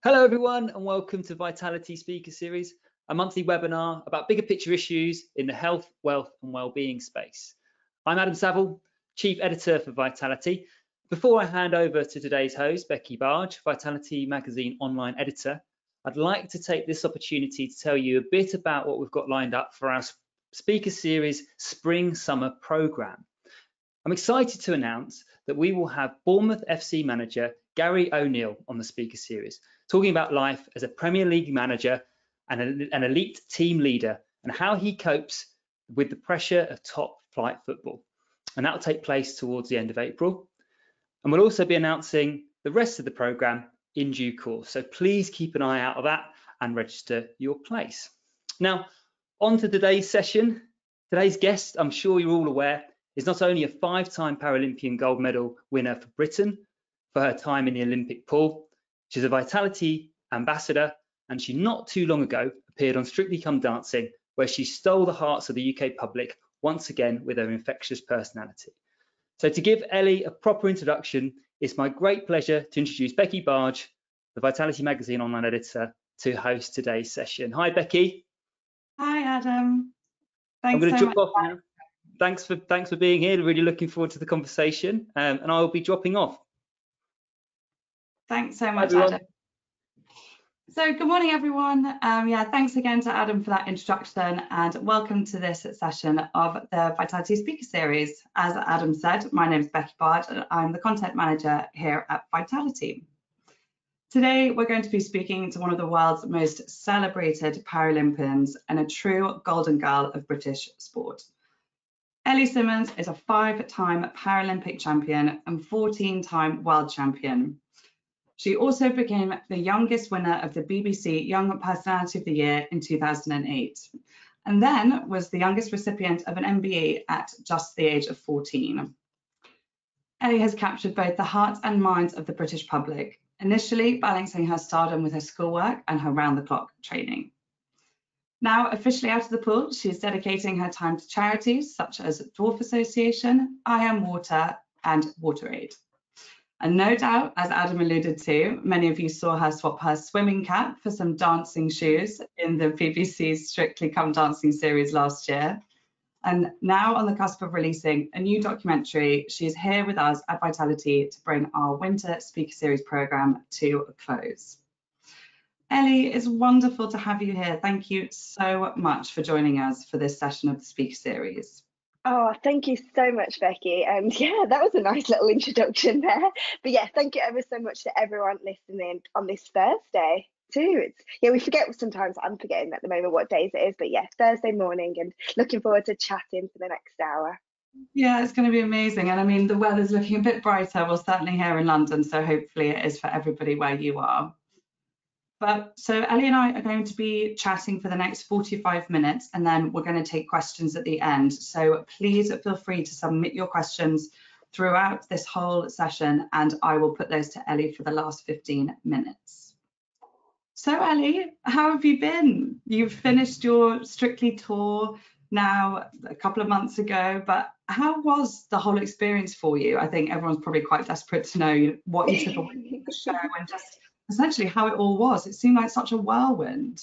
Hello everyone and welcome to Vitality Speaker Series, a monthly webinar about bigger picture issues in the health, wealth and well-being space. I'm Adam Saville, Chief Editor for Vitality. Before I hand over to today's host, Becky Bargh, Vitality Magazine Online Editor, I'd like to take this opportunity to tell you a bit about what we've got lined up for our Speaker Series Spring Summer Programme. I'm excited to announce that we will have Bournemouth FC manager Gary O'Neill on the Speaker Series, talking about life as a Premier League manager and an elite team leader and how he copes with the pressure of top flight football. And that will take place towards the end of April. And we'll also be announcing the rest of the programme in due course. So please keep an eye out of that and register your place. Now, on to today's session. Today's guest, I'm sure you're all aware, is not only a 5-time Paralympian gold medal winner for Britain for her time in the Olympic pool, she's a Vitality ambassador, and she not too long ago appeared on Strictly Come Dancing, where she stole the hearts of the UK public once again with her infectious personality. So to give Ellie a proper introduction, it's my great pleasure to introduce Becky Bargh, the Vitality Magazine Online Editor, to host today's session. Hi, Becky. Hi, Adam. I'm going to so jump off now. Thanks for being here. Really looking forward to the conversation, and I'll be dropping off. Thanks so much, Adam. So good morning, everyone. Thanks again to Adam for that introduction, and welcome to this session of the Vitality Speaker Series. As Adam said, my name is Becky Bargh, and I'm the content manager here at Vitality. Today, we're going to be speaking to one of the world's most celebrated Paralympians and a true golden girl of British sport. Ellie Simmonds is a 5-time Paralympic champion and 14-time world champion. She also became the youngest winner of the BBC Young Personality of the Year in 2008, and then was the youngest recipient of an MBE at just the age of 14. Ellie has captured both the hearts and minds of the British public, initially balancing her stardom with her schoolwork and her round-the-clock training. Now officially out of the pool, she is dedicating her time to charities such as Dwarf Association, I Am Water and WaterAid. And no doubt, as Adam alluded to, many of you saw her swap her swimming cap for some dancing shoes in the BBC's Strictly Come Dancing series last year. And now on the cusp of releasing a new documentary, she's here with us at Vitality to bring our Winter Speaker Series programme to a close. Ellie, it's wonderful to have you here. Thank you so much for joining us for this session of the Speaker Series. Oh, thank you so much, Becky. And yeah, that was a nice little introduction there. But yeah, thank you ever so much to everyone listening on this Thursday too. We forget sometimes. I'm forgetting at the moment what days it is, but yeah, Thursday morning, and looking forward to chatting for the next hour. Yeah, it's going to be amazing. And I mean, the weather's looking a bit brighter. Well, certainly here in London, so hopefully it is for everybody where you are. But so Ellie and I are going to be chatting for the next 45 minutes, and then we're going to take questions at the end. So please feel free to submit your questions throughout this whole session, and I will put those to Ellie for the last 15 minutes. So Ellie, how have you been? You've finished your Strictly tour now a couple of months ago, but how was the whole experience for you? I think everyone's probably quite desperate to know what you took away from the show and just essentially how it all was. It seemed like such a whirlwind.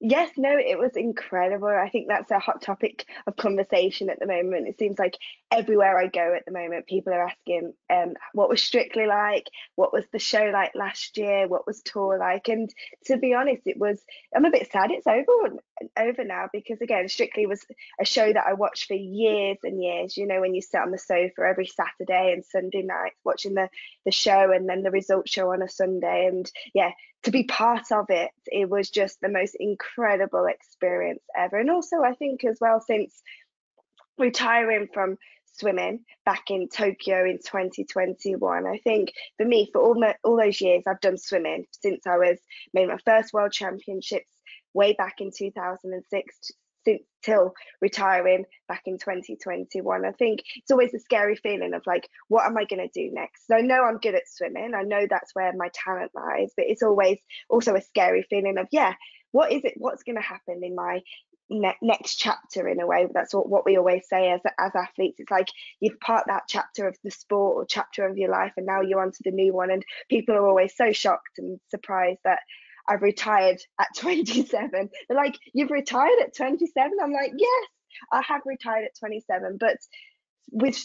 Yes, no, it was incredible. I think that's a hot topic of conversation at the moment. It seems like everywhere I go at the moment, people are asking what was Strictly like, what was the show like last year, what was tour like. And to be honest, I'm a bit sad it's over now, because again, Strictly was a show that I watched for years and years. You know, when you sit on the sofa every Saturday and Sunday night watching the show, and then the results show on a Sunday, and yeah, to be part of it, it was just the most incredible experience ever. And also I think as well, since retiring from swimming back in Tokyo in 2021, I think for me, for all those years I've done swimming since I made my first world championships way back in 2006 till retiring back in 2021. I think it's always a scary feeling of like, what am I going to do next? So I know I'm good at swimming, I know that's where my talent lies, but it's always also a scary feeling of, yeah, what is it, what's going to happen in my next chapter in a way. That's what we always say as athletes. It's like you've part that chapter of the sport or chapter of your life, and now you're on to the new one. And people are always so shocked and surprised that I've retired at 27. They're like, you've retired at 27? I'm like, yes, I have retired at 27, but with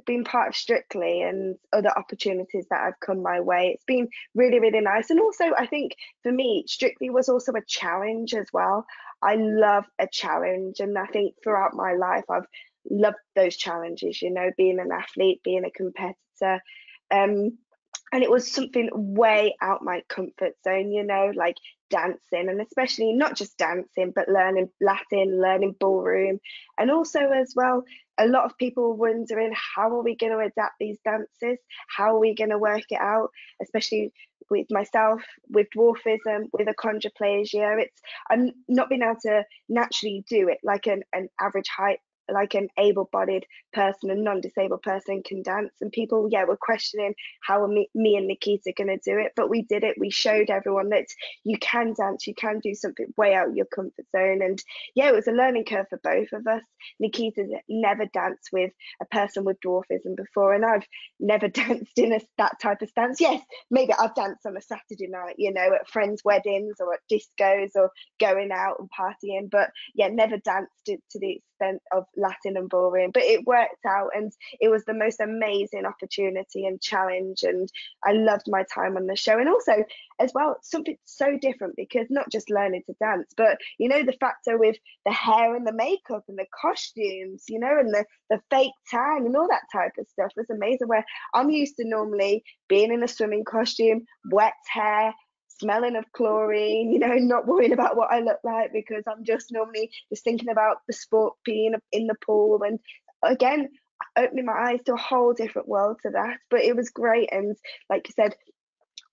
being part of Strictly and other opportunities that have come my way, it's been really, really nice. And also, I think for me, Strictly was also a challenge as well. I love a challenge, and I think throughout my life I've loved those challenges, you know, being an athlete, being a competitor, and it was something way out my comfort zone, you know, like dancing, and especially not just dancing, but learning Latin, learning ballroom. And also as well, a lot of people wondering, how are we going to adapt these dances? How are we going to work it out? Especially with myself, with dwarfism, with achondroplasia, I'm not being able to naturally do it like an average height, like an able-bodied person, a non-disabled person can dance. And people were questioning how me and Nikita going to do it, but we did it. We showed everyone that you can dance, you can do something way out your comfort zone. And it was a learning curve for both of us. Nikita's never danced with a person with dwarfism before, and I've never danced in that type of stance. Yes, maybe I've danced on a Saturday night, you know, at friends' weddings or at discos or going out and partying, but never danced to the extent of Latin and ballroom. But it worked out, and it was the most amazing opportunity and challenge, and I loved my time on the show. And also as well, something so different, because not just learning to dance, but you know, the factor with the hair and the makeup and the costumes, you know, and the fake tan and all that type of stuff was amazing, where I'm used to normally being in a swimming costume, wet hair, smelling of chlorine, you know, not worrying about what I look like, because I'm just normally just thinking about the sport, being in the pool, and again, opening my eyes to a whole different world to that. But it was great, and like you said,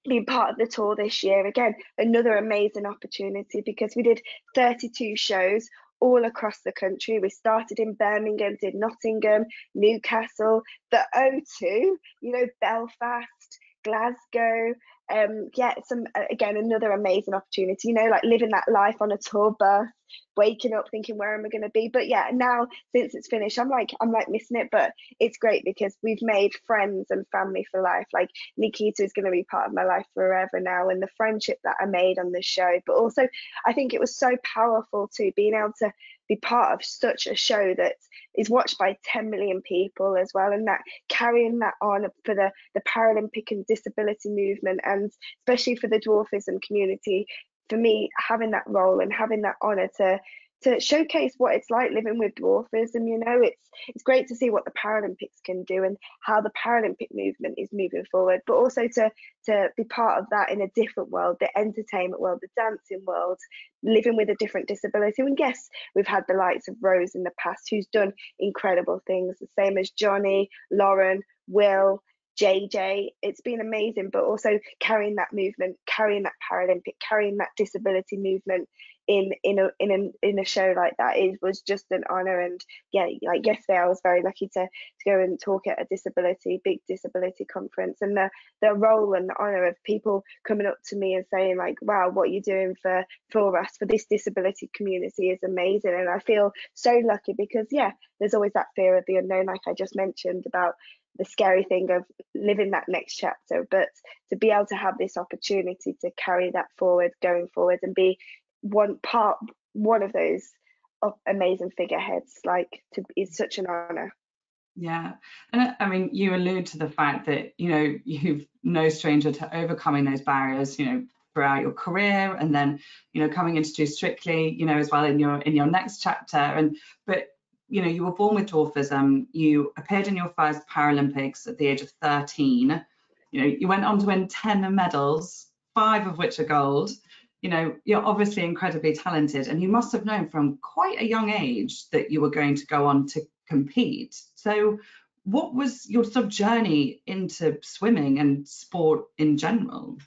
being part of the tour this year, again, another amazing opportunity, because we did 32 shows all across the country. We started in Birmingham, did Nottingham, Newcastle, the O2, you know, Belfast, Glasgow. Again, another amazing opportunity, you know, like living that life on a tour bus, waking up thinking, where am I going to be? But now since it's finished, I'm like missing it. But it's great because we've made friends and family for life. Like Nikita is going to be part of my life forever now, and the friendship that I made on the show. But also, I think it was so powerful too, being able to be part of such a show that is watched by 10 million people as well, and that carrying that on for the Paralympic and disability movement, and especially for the dwarfism community. For me, having that role and having that honour to showcase what it's like living with dwarfism, you know, it's great to see what the Paralympics can do and how the Paralympic movement is moving forward, but also to be part of that in a different world, the entertainment world, the dancing world, living with a different disability. And yes, we've had the likes of Rose in the past, who's done incredible things, the same as Johnny, Lauren, Will, JJ. It's been amazing, but also carrying that movement, carrying that Paralympic, carrying that disability movement in a show like that was just an honor. And like yesterday, I was very lucky to go and talk at a big disability conference, and the role and the honor of people coming up to me and saying like, wow, what you're doing for us, for this disability community is amazing. And I feel so lucky, because there's always that fear of the unknown, like I just mentioned, about the scary thing of living that next chapter, but to be able to have this opportunity to carry that forward, going forward, and be one of those amazing figureheads, is such an honor. Yeah, and I mean, you allude to the fact that, you know, you've no stranger to overcoming those barriers, you know, throughout your career, and then, you know, coming into Strictly, you know, as well in your next chapter. But you know, you were born with dwarfism. You appeared in your first Paralympics at the age of 13. You know, you went on to win 10 medals, 5 of which are gold. You know, you're obviously incredibly talented, and you must have known from quite a young age that you were going to go on to compete. So what was your sort of journey into swimming and sport in general?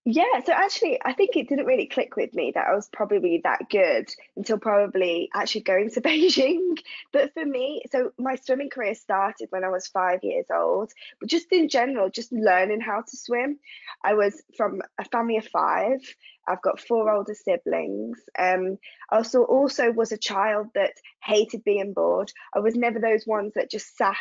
Yeah, so actually, I think it didn't really click with me that I was probably that good until probably actually going to Beijing. But for me, so my swimming career started when I was 5 years old, but just in general, just learning how to swim. I was from a family of five. I've got four older siblings. I also was a child that hated being bored. I was never those ones that just sat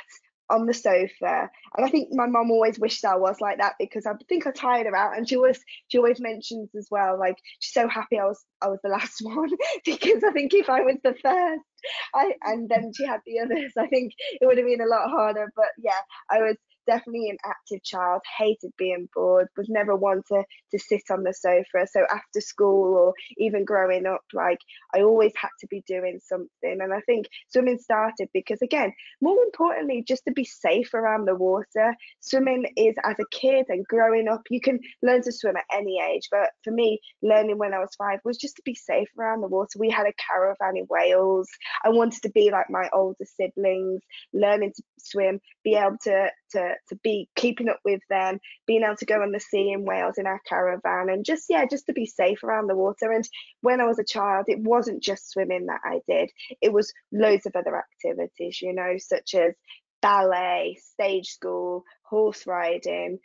on the sofa, and I think my mum always wished I was like that, because I think I tired her out, and she always mentions as well, like, she's so happy I was the last one, because I think if I was the first, and then she had the others, I think it would have been a lot harder. But yeah, I was definitely an active child, hated being bored, was never one to sit on the sofa. So after school, or even growing up, like, I always had to be doing something. And I think swimming started because, again, more importantly, just to be safe around the water. Swimming is, as a kid and growing up, you can learn to swim at any age, but for me, learning when I was 5 was just to be safe around the water. We had a caravan in Wales. I wanted to be like my older siblings, learning to swim, be able to be keeping up with them, being able to go on the sea in Wales in our caravan, and just to be safe around the water. And when I was a child, it wasn't just swimming that I did, it was loads of other activities, such as ballet, stage school, horse riding.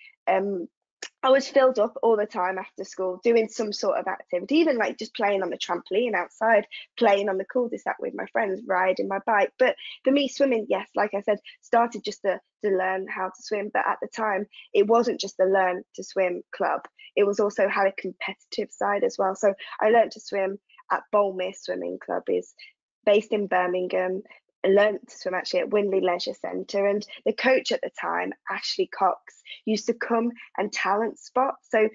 I was filled up all the time after school doing some sort of activity, even like just playing on the trampoline outside, playing on the cul-de-sac with my friends, riding my bike. But for me, swimming, yes, like I said, started just to learn how to swim. But at the time, it wasn't just the learn to swim club. It was also had a competitive side as well. So I learned to swim at Bargh Swimming Club, is based in Birmingham. I learned to swim actually at Windley Leisure Centre, and the coach at the time, Ashley Cox, used to come and talent spot. So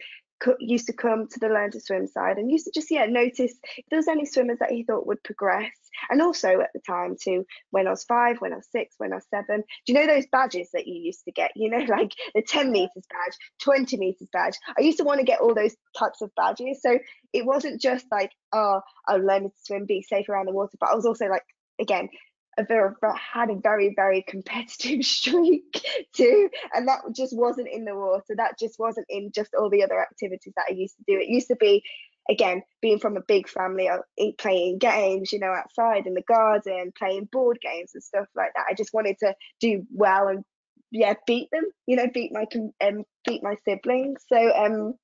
used to come to the learn to swim side and used to just notice if there was any swimmers that he thought would progress. And also at the time too, when I was 5, when I was 6, when I was 7, do you know those badges that you used to get, like the 10 meters badge, 20 meters badge? I used to want to get all those types of badges. So it wasn't just like, oh, I learned to swim, be safe around the water, but I was also like, again, had a very, very competitive streak too, and that just wasn't in the water. That just wasn't in just all the other activities that I used to do. It used to be, again, being from a big family, playing games, outside in the garden, playing board games and stuff like that. I just wanted to do well and beat them, beat my siblings. So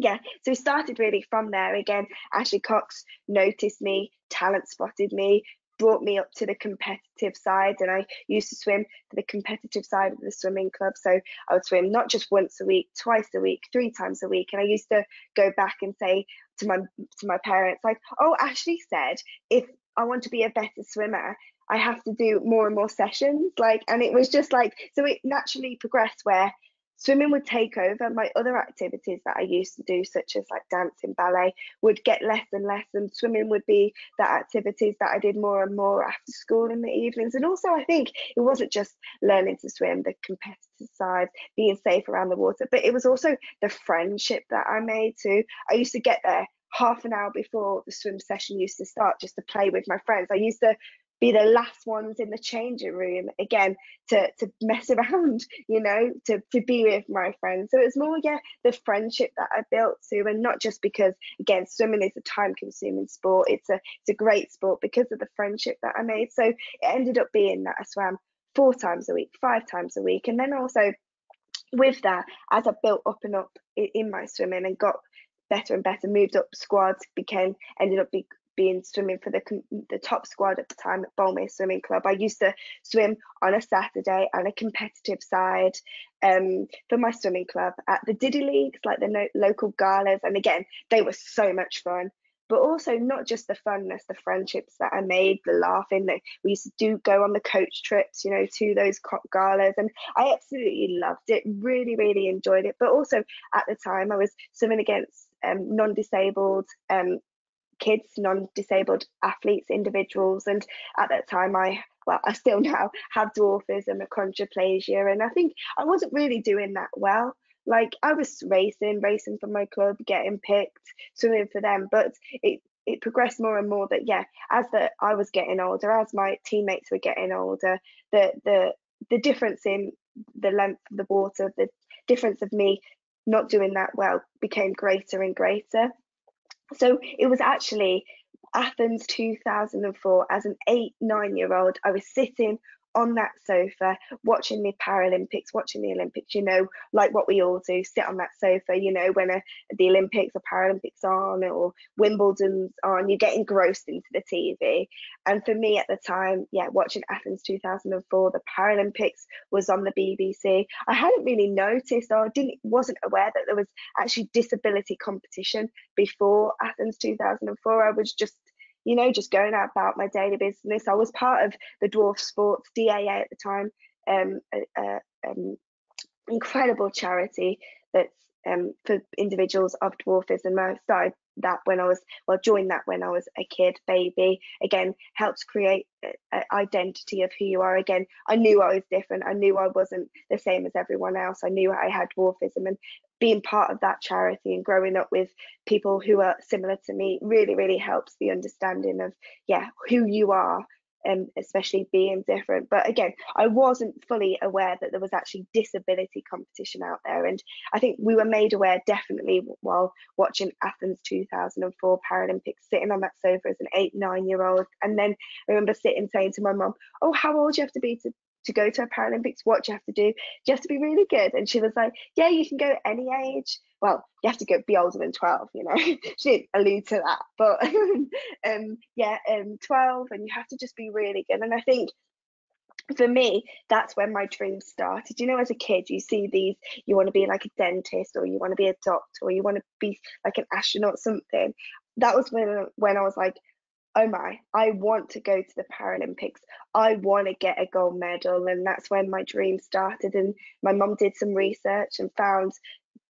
so it started really from there. Again, Ashley Cox noticed me, talent spotted me, brought me up to the competitive side, and I used to swim for the competitive side of the swimming club. So I would swim not just once a week, twice a week, 3 times a week. And I used to go back and say to my parents, like, oh, Ashley said if I want to be a better swimmer, I have to do more and more sessions. And it was just like, so it naturally progressed where swimming would take over. My other activities that I used to do, such as like dancing, ballet, would get less and less, and swimming would be the activities that I did more and more after school in the evenings. And also, I think it wasn't just learning to swim, the competitive side, being safe around the water, but it was also the friendship that I made too. I used to get there half an hour before the swim session used to start just to play with my friends. I used to be the last ones in the changing room, again, to mess around, to be with my friends. So it's more, the friendship that I built too, and not just because, again, swimming is a time-consuming sport. It's a great sport because of the friendship that I made. So it ended up being that I swam 4 times a week, 5 times a week, and then also with that, as I built up and up in my swimming and got better and better, moved up squads, ended up being swimming for the top squad at the time at Bargh Swimming Club. I used to swim on a Saturday on a competitive side for my swimming club at the Diddy Leagues, like the local galas. And again, they were so much fun. But also not just the funness, the friendships that I made, the laughing. We used to go on the coach trips, to those galas, and I absolutely loved it. Really, really enjoyed it. But also at the time, I was swimming against non-disabled kids, non-disabled athletes, individuals, and at that time I still now have dwarfism, achondroplasia, and I think I wasn't really doing that well. Like, I was racing for my club, getting picked, swimming for them, but it progressed more and more that as I was getting older, as my teammates were getting older, the difference in the length of the water, the difference of me not doing that well became greater and greater. So it was actually Athens 2004, as an 8-9-year-old, I was sitting on that sofa watching the Paralympics, watching the Olympics, you know, like what we all do, sit on that sofa, you know, when the Olympics or Paralympics are on, or Wimbledon's on, you get engrossed into the TV. And for me at the time, yeah, watching Athens 2004, the Paralympics was on the BBC. I hadn't really noticed, or wasn't aware that there was actually disability competition before Athens 2004. I was just, you know, just going about my daily business. I was part of the Dwarf Sports DAA at the time, incredible charity that's for individuals of dwarfism. I started that when I was, joined that when I was a kid, baby. Again, helps create an identity of who you are. Again, I knew I was different. I knew I wasn't the same as everyone else. I knew I had dwarfism, and being part of that charity and growing up with people who are similar to me really, really helps the understanding of, yeah, who you are, especially being different. But again, I wasn't fully aware that there was actually disability competition out there. And I think we were made aware definitely while watching Athens 2004 Paralympics, sitting on that sofa as an 8-9-year-old. And then I remember saying to my mum, oh, how old do you have to be to go to a Paralympics? What do you have to do? Do you have to be really good? And she was like, yeah, you can go at any age. Well, you have to be older than 12, you know. She didn't allude to that, but 12, and you have to just be really good. And I think for me, that's when my dreams started. You know, as a kid, you see these, you want to be like a dentist, or you want to be a doctor, or you want to be like an astronaut, something. That was when I was like, oh my, I want to go to the Paralympics. I want to get a gold medal. And that's when my dream started. And my mum did some research and found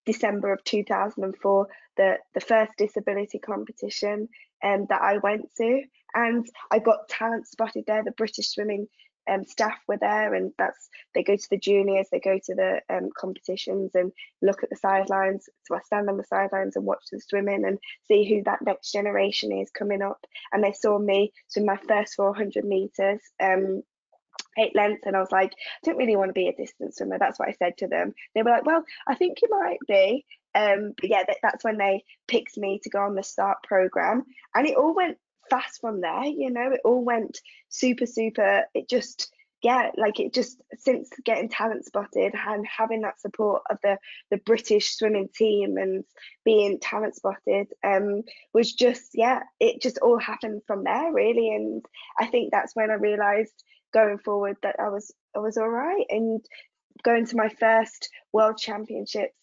December of 2004 the first disability competition that I went to. And I got talent spotted there. The British swimming staff were there, and they go to the juniors, they go to the competitions and look at the sidelines. So I stand on the sidelines and watch the swimming and see who that next generation is coming up. And they saw me swim my first 400 meters, 8 lengths, and I was like, I don't really want to be a distance swimmer. That's what I said to them. They were like, well, I think you might be. But yeah, that's when they picked me to go on the start program, and it all went fast from there. You know, it all went super. It just, yeah, like it just, since getting talent spotted and having that support of the British swimming team and being talent spotted, was just, yeah, it just all happened from there really. And I think that's when I realized going forward that I was all right. And going to my first World Championships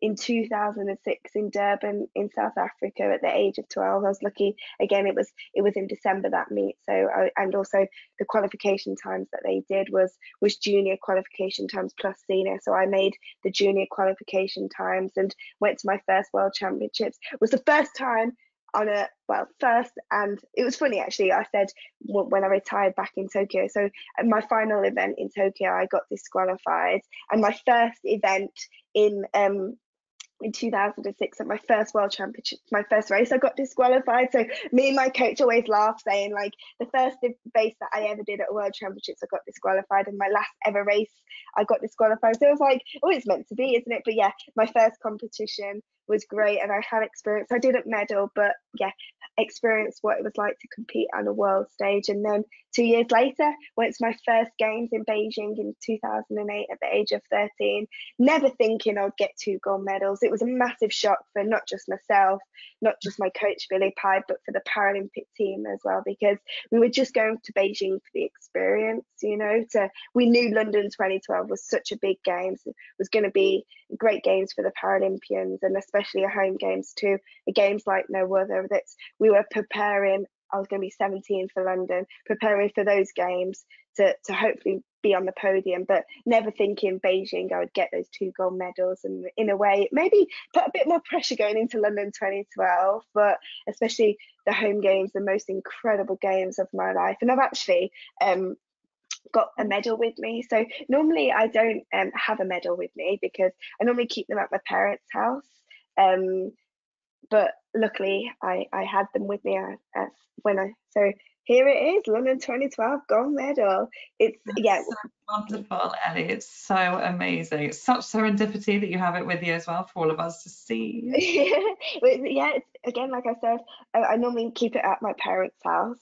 in 2006 in Durban in South Africa at the age of 12. I was lucky. Again, it was in December, that meet. And also the qualification times that they did was junior qualification times plus senior. So I made the junior qualification times and went to my first World Championships. It was the first time on and it was funny actually. I said when I retired back in Tokyo, so at my final event in Tokyo I got disqualified, and my first event in 2006 at my first World Championship, my first race, I got disqualified. So me and my coach always laugh, saying like the first race that I ever did at World Championships I got disqualified, and my last ever race I got disqualified. So it was like, oh, it's meant to be, isn't it? But yeah, my first competition was great, and I had experience. I didn't medal, but yeah, experienced what it was like to compete on a world stage. And then 2 years later, went to my first games in Beijing in 2008 at the age of 13, never thinking I'd get 2 gold medals. It was a massive shock for not just myself, not just my coach Billy Pye, but for the Paralympic team as well, because we were just going to Beijing for the experience, you know. We knew London 2012 was such a big games, it was going to be great games for the Paralympians, and especially a home games too, a games like no other. That we were preparing. I was going to be 17 for London, preparing for those games to hopefully be on the podium, but never thinking Beijing I would get those 2 gold medals. And in a way, maybe put a bit more pressure going into London 2012, but especially the home games, the most incredible games of my life. And I've actually got a medal with me. So normally I don't have a medal with me, because I normally keep them at my parents' house. But luckily I had them with me so here it is, London 2012 gold medal. It's That's so wonderful, Ellie. It's so amazing. It's such serendipity that you have it with you as well for all of us to see. Yeah, it's, again, like I said, I normally keep it at my parents' house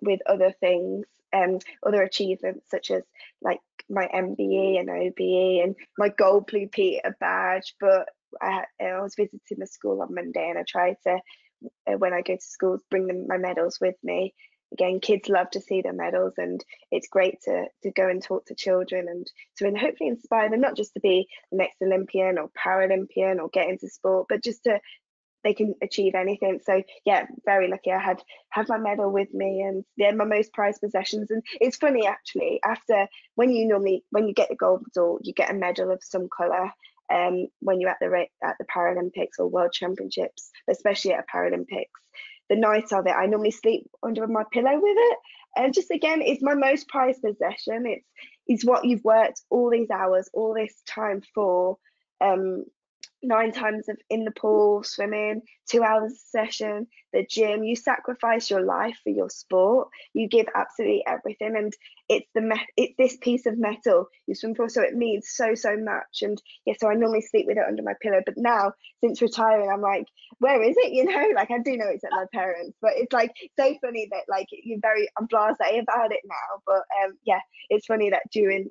with other things, other achievements such as like my MBE and OBE and my gold blue Peter badge. But I was visiting the school on Monday, and I tried to, when I go to schools, bring them my medals with me. Again, kids love to see their medals, and it's great to go and talk to children and to hopefully inspire them, not just to be the next Olympian or Paralympian or get into sport, but just to, they can achieve anything. So yeah, very lucky. I had my medal with me, and they're my most prized possessions. And it's funny actually, after when you get the gold medal, you get a medal of some colour. When you're at the Paralympics or World Championships, especially at Paralympics, the night of it, I normally sleep under my pillow with it. And just again, it's my most prized possession. It's what you've worked all these hours, all this time for. 9 times in the pool, swimming, 2 hours session, the gym. You sacrifice your life for your sport. You give absolutely everything, and it's this piece of metal you swim for, so it means so much. And yeah, so I normally sleep with it under my pillow. But now, since retiring, I'm like, where is it? You know, like I do know it's at my parents', but it's like so funny that like I'm blasé about it now. But yeah, it's funny that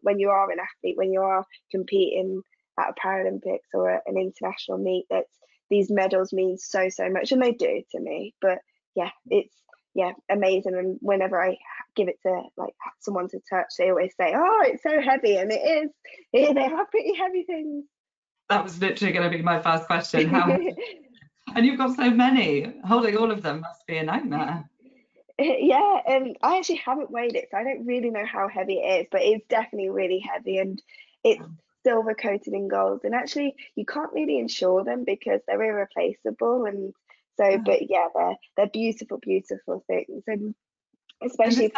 when you are an athlete, when you are competing at a Paralympics or an international meet, that these medals mean so much, and they do to me. But yeah, it's amazing. And whenever I give it to like someone to touch, they always say, oh, it's so heavy, and it is. Yeah, they are pretty heavy things. That was literally going to be my first question. How and you've got so many, holding all of them must be a nightmare. Yeah, I actually haven't weighed it, so I don't really know how heavy it is, but it's definitely really heavy, and it's silver coated in gold, and actually you can't really insure them because they're irreplaceable. And so but yeah, they're beautiful things, and especially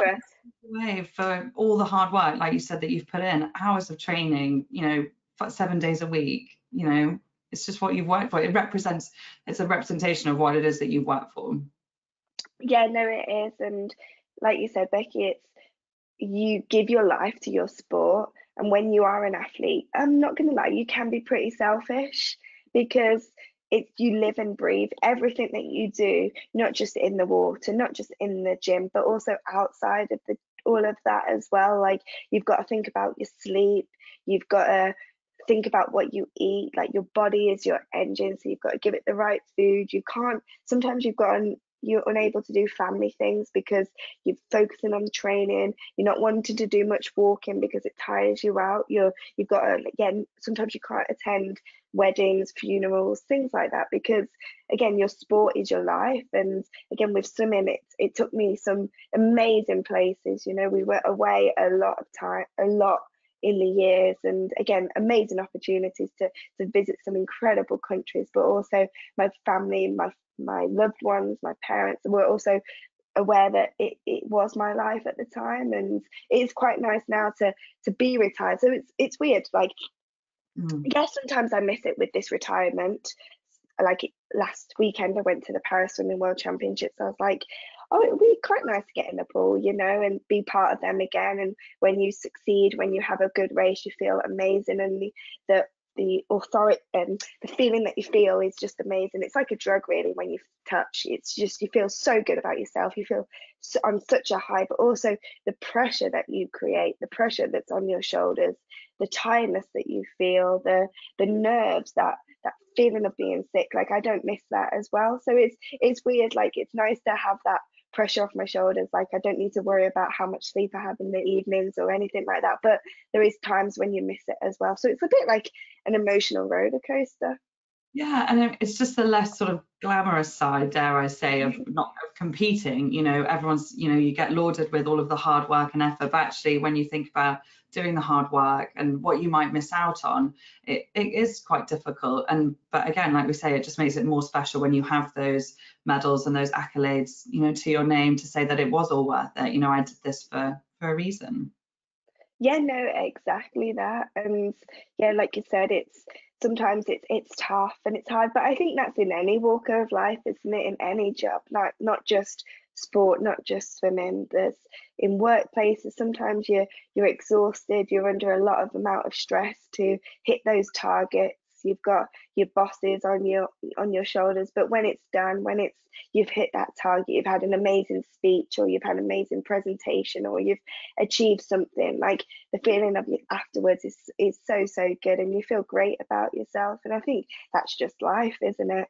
for all the hard work, like you said, that you've put in, hours of training, you know, 7 days a week, you know, it's just what you've worked for. It's a representation of what it is that you work for. Yeah, no, it is. And like you said, Becky, it's, you give your life to your sport, and when you are an athlete, I'm not gonna lie, you can be pretty selfish, because you live and breathe everything that you do, not just in the water, not just in the gym, but also outside of all of that as well. Like, you've got to think about your sleep, you've got to think about what you eat. Like, your body is your engine, so you've got to give it the right food. Sometimes you're unable to do family things because you're focusing on training. You're not wanting to do much walking because it tires you out. You've got to, again, sometimes you can't attend weddings, funerals, things like that, because again, your sport is your life. And again, with swimming, it took me some amazing places. You know, we were away a lot in the years, and again, amazing opportunities to visit some incredible countries, but also my family, my loved ones, my parents were also aware that it was my life at the time. And it's quite nice now to be retired. So it's weird, like yes, sometimes I miss it with this retirement. Like last weekend I went to the Paris Swimming World Championships. I was like, oh, it would be quite nice to get in the pool, you know, and be part of them again. And when you succeed, when you have a good race, you feel amazing, and the authority and the feeling that you feel is just amazing. It's like a drug, really, when you touch. It's just, you feel so good about yourself. You feel on such a high, but also the pressure that you create, the pressure that's on your shoulders, the tiredness that you feel, the nerves, that feeling of being sick. Like, I don't miss that as well. So it's weird. Like, it's nice to have that pressure off my shoulders. Like, I don't need to worry about how much sleep I have in the evenings or anything like that, but there is times when you miss it as well. So it's a bit like an emotional roller coaster. Yeah, and it's just the less sort of glamorous side, dare I say, of competing. You know, everyone's, you know, you get lauded with all of the hard work and effort, but actually when you think about doing the hard work and what you might miss out on, it is quite difficult. But again, like we say, it just makes it more special when you have those medals and those accolades, you know, to your name, to say that it was all worth it. You know, I did this for a reason. Yeah, no, exactly that. And yeah, like you said, sometimes it's tough and it's hard, but I think that's in any walk of life, isn't it? In any job, not just sport, not just swimming. There's in workplaces, sometimes you're exhausted, you're under a lot of amount of stress to hit those targets. You've got your bosses on your shoulders, but when it's done, when you've hit that target, you've had an amazing speech, or you've had an amazing presentation, or you've achieved something, like the feeling of you afterwards is so good, and you feel great about yourself. And I think that's just life, isn't it?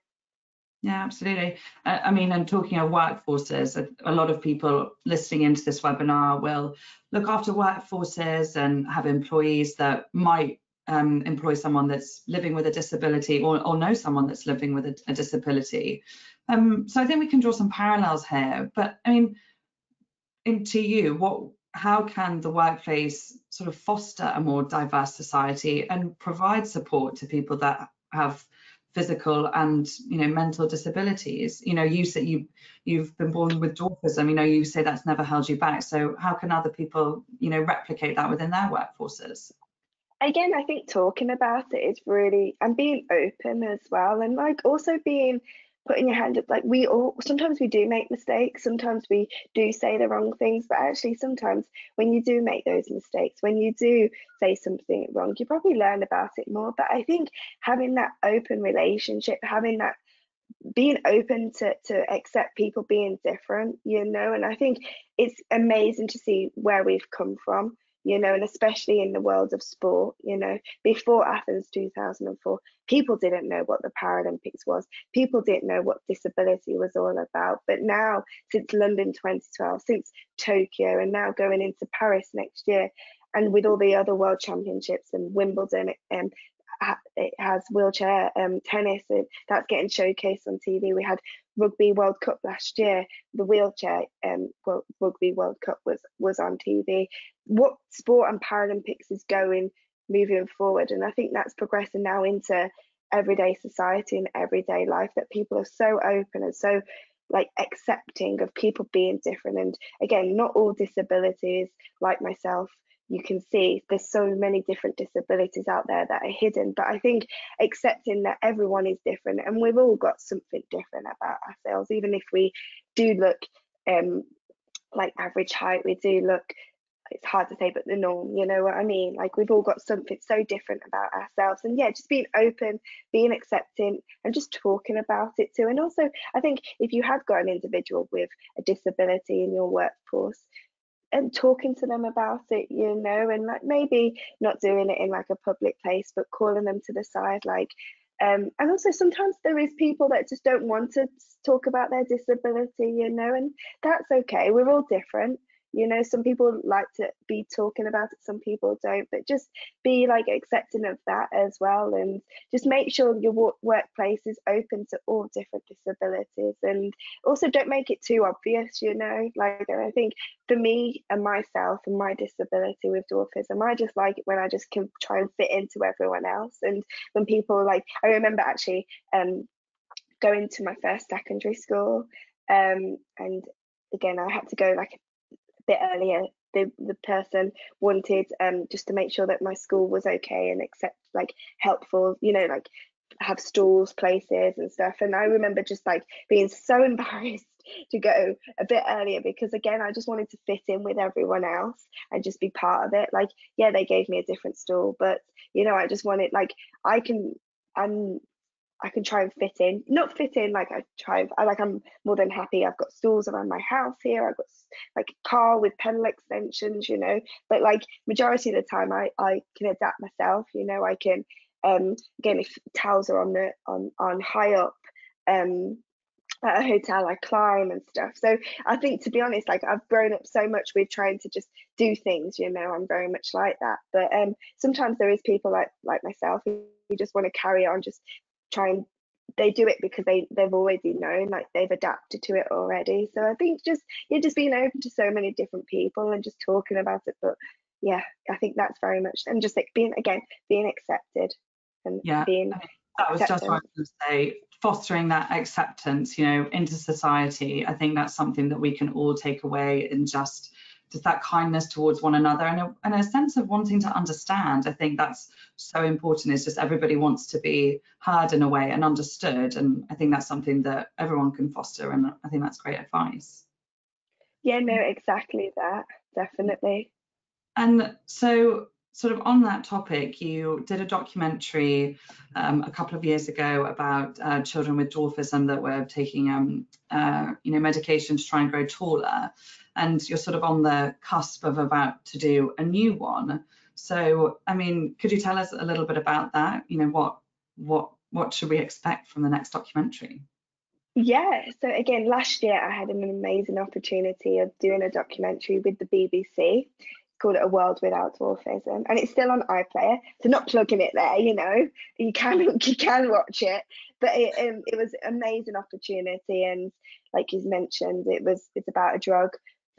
Yeah, absolutely. I mean, and talking of workforces, a lot of people listening into this webinar will look after workforces and have employees that might employ someone that's living with a disability, or know someone that's living with a disability. So I think we can draw some parallels here. But I mean, into you, how can the workplace sort of foster a more diverse society and provide support to people that have physical and mental disabilities? You said you've been born with dwarfism. You say that's never held you back. So how can other people replicate that within their workforces? Again, I think talking about it is really, and being open as well, and like also putting your hand up. Like sometimes we do make mistakes, sometimes we do say the wrong things, but actually sometimes when you do make those mistakes, when you do say something wrong, you probably learn about it more. But I think having that open relationship, being open to accept people being different, and I think it's amazing to see where we've come from, and especially in the world of sport. Before Athens 2004, people didn't know what the Paralympics was. People didn't know what disability was all about. But now, since London 2012, since Tokyo, and now going into Paris next year, and with all the other world championships and Wimbledon, it has wheelchair tennis, and that's getting showcased on TV. We had Rugby World Cup last year. The wheelchair Rugby World Cup was on TV. What sport and Paralympics is moving forward, and I think that's progressing now into everyday society and everyday life, that people are so open and so accepting of people being different. And again, not all disabilities, like myself, you can see there's so many different disabilities out there that are hidden. But I think accepting that everyone is different, and we've all got something different about ourselves. Even if we do look like average height, we do look, it's hard to say, but the norm, you know what I mean? Like, we've all got something so different about ourselves. And yeah, just being open, being accepting, and just talking about it too. And also, I think if you have got an individual with a disability in your workforce, and talking to them about it, and maybe not doing it in a public place, but calling them to the side, and also sometimes there is people that just don't want to talk about their disability, and that's okay. We're all different. Some people like to be talking about it, some people don't, but just be accepting of that as well, and just make sure your workplace is open to all different disabilities, and also don't make it too obvious. And I think for me and myself and my disability with dwarfism, I just like it when I just can try and fit into everyone else. And when people I remember actually going to my first secondary school, and again I had to go a bit earlier. The person wanted just to make sure that my school was okay and accept helpful, have stalls, places and stuff. And I remember just being so embarrassed to go a bit earlier, because again I just wanted to fit in with everyone else and just be part of it. Yeah, they gave me a different stall, but I just wanted I can try and fit in, not fit in I'm more than happy. I've got stalls around my house here. I've got a car with pedal extensions, but majority of the time I can adapt myself. I can again, if towels are on high up at a hotel, I climb and stuff. So I think, to be honest, I've grown up so much with trying to just do things, I'm very much like that. But sometimes there is people like myself who just want to carry on, just they do it because they've already known, they've adapted to it already. So I think just being open to so many different people and just talking about it. But yeah, I think that's very much, and just being accepted and being that was just what I was going to say, fostering that acceptance into society. I think that's something that we can all take away, and just that kindness towards one another, and a sense of wanting to understand. I think that's so important. It's just everybody wants to be heard in a way and understood, and I think that's something that everyone can foster, and I think that's great advice. Yeah, no, exactly that, definitely. And so sort of on that topic, you did a documentary a couple of years ago about children with dwarfism that were taking medication to try and grow taller, and you're sort of on the cusp of about to do a new one. So I mean, could you tell us a little bit about that? You know, what should we expect from the next documentary? Yeah, so again, last year I had an amazing opportunity of doing a documentary with the BBC called A World Without Dwarfism, and it's still on iPlayer, so not plugging it there, you know, you can watch it, but it was an amazing opportunity, and like you mentioned, it's about a drug,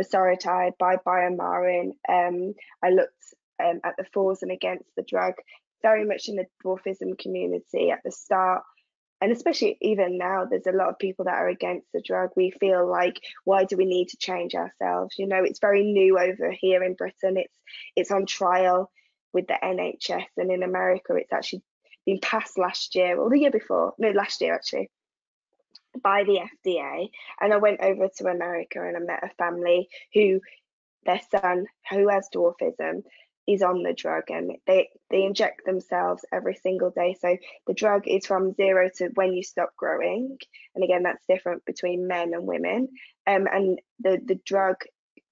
vosoritide by Biomarin. I looked at the fors and against the drug, very much in the dwarfism community at the start. And especially even now, there's a lot of people that are against the drug. We feel like, why do we need to change ourselves? You know, it's very new over here in Britain. It's on trial with the NHS, and in America, it's actually been passed last year, or the year before, no, last year actually, by the FDA. And I went over to America and I met a family who their son, who has dwarfism, is on the drug, and they inject themselves every single day. So the drug is from 0 to when you stop growing, and again, that's different between men and women. And the drug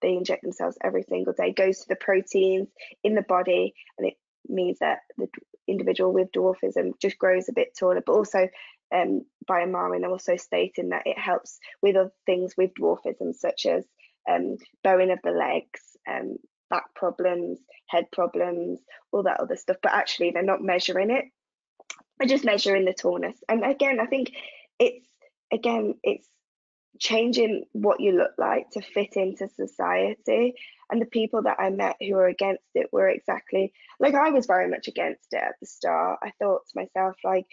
they inject themselves every single day goes to the proteins in the body, and it means that the individual with dwarfism just grows a bit taller. But also Biomarin also stating that it helps with other things with dwarfism, such as bowing of the legs, back problems, head problems, all that other stuff. But actually, they're not measuring it; they're just measuring the tallness. And again, I think it's changing what you look like to fit into society. And the people that I met who were against it were exactly like I was very much against it at the start. I thought to myself, like,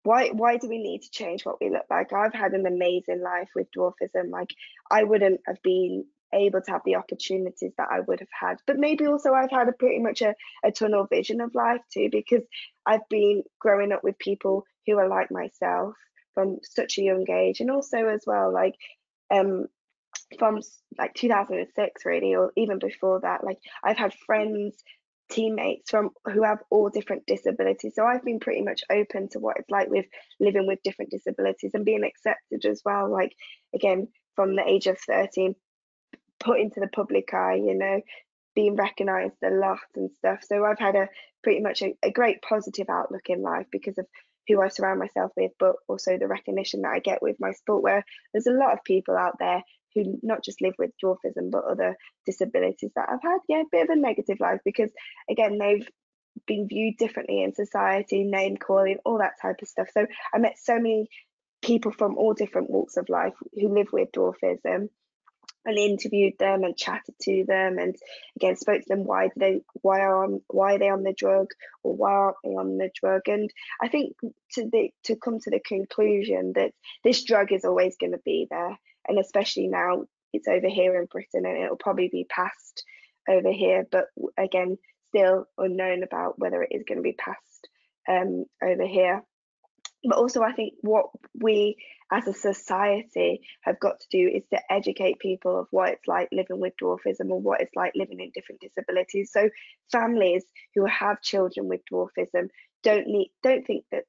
why do we need to change what we look like? I've had an amazing life with dwarfism. Like, I wouldn't have been able to have the opportunities that I would have had, but maybe also I've had pretty much a tunnel vision of life too, because I've been growing up with people who are like myself from such a young age, and also as well, like from like 2006 really, or even before that, like I've had friends, teammates from who have all different disabilities. So I've been pretty much open to what it's like with living with different disabilities and being accepted as well. Like, again, from the age of 13, put into the public eye, you know, being recognized a lot and stuff. So I've had pretty much a great positive outlook in life because of who I surround myself with, but also the recognition that I get with my sport, where there's a lot of people out there who not just live with dwarfism but other disabilities that have had a bit of a negative life, because again, they've been viewed differently in society, name calling, all that type of stuff. So I met so many people from all different walks of life who live with dwarfism, and interviewed them and chatted to them, and again spoke to them why are they on the drug, or why aren't they on the drug. And I think to come to the conclusion that this drug is always going to be there, and especially now it's over here in Britain, and it'll probably be passed over here, but again, still unknown about whether it is going to be passed over here. But also, I think what we as a society have got to do is to educate people of what it's like living with dwarfism, or what it's like living in different disabilities. So families who have children with dwarfism don't think that,